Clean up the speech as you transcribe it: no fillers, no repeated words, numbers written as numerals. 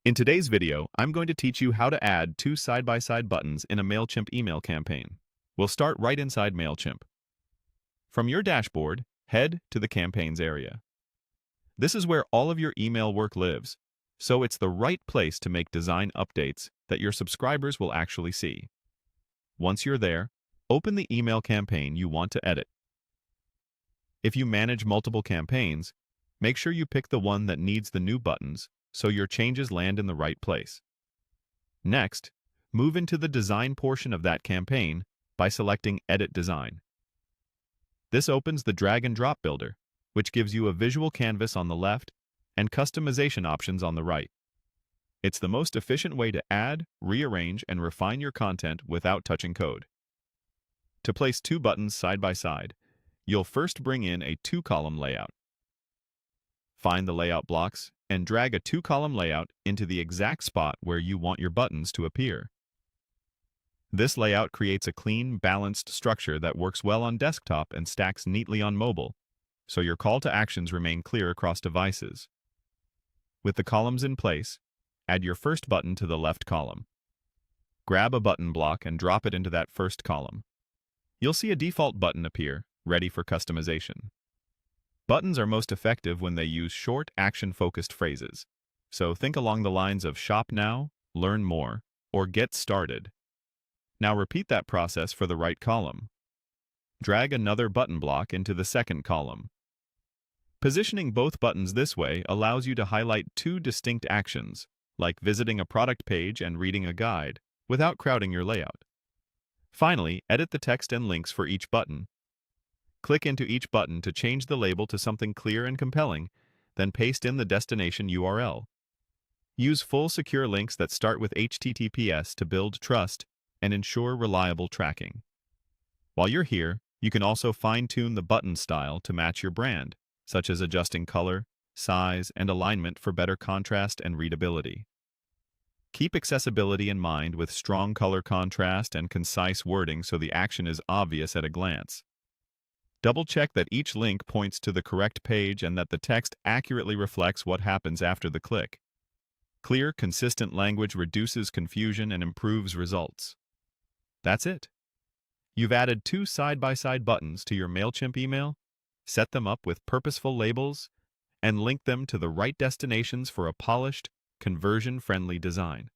In today's video, I'm going to teach you how to add two side-by-side buttons in a Mailchimp email campaign. We'll start right inside Mailchimp. From your dashboard, head to the Campaigns area. This is where all of your email work lives, so it's the right place to make design updates that your subscribers will actually see. Once you're there, open the email campaign you want to edit. If you manage multiple campaigns, make sure you pick the one that needs the new buttons so your changes land in the right place. Next, move into the design portion of that campaign by selecting Edit Design. This opens the drag and drop builder, which gives you a visual canvas on the left and customization options on the right. It's the most efficient way to add, rearrange, and refine your content without touching code. To place two buttons side by side, you'll first bring in a two-column layout. Find the layout blocks and drag a two-column layout into the exact spot where you want your buttons to appear. This layout creates a clean, balanced structure that works well on desktop and stacks neatly on mobile, so your call to actions remain clear across devices. With the columns in place, add your first button to the left column. Grab a button block and drop it into that first column. You'll see a default button appear, ready for customization. Buttons are most effective when they use short, action-focused phrases, so think along the lines of "Shop now," "Learn more," or "Get started." Now repeat that process for the right column. Drag another button block into the second column. Positioning both buttons this way allows you to highlight two distinct actions, like visiting a product page and reading a guide, without crowding your layout. Finally, edit the text and links for each button. Click into each button to change the label to something clear and compelling, then paste in the destination URL. Use full secure links that start with HTTPS to build trust and ensure reliable tracking. While you're here, you can also fine-tune the button style to match your brand, such as adjusting color, size, and alignment for better contrast and readability. Keep accessibility in mind with strong color contrast and concise wording so the action is obvious at a glance. Double-check that each link points to the correct page and that the text accurately reflects what happens after the click. Clear, consistent language reduces confusion and improves results. That's it. You've added two side-by-side buttons to your Mailchimp email, set them up with purposeful labels, and linked them to the right destinations for a polished, conversion-friendly design.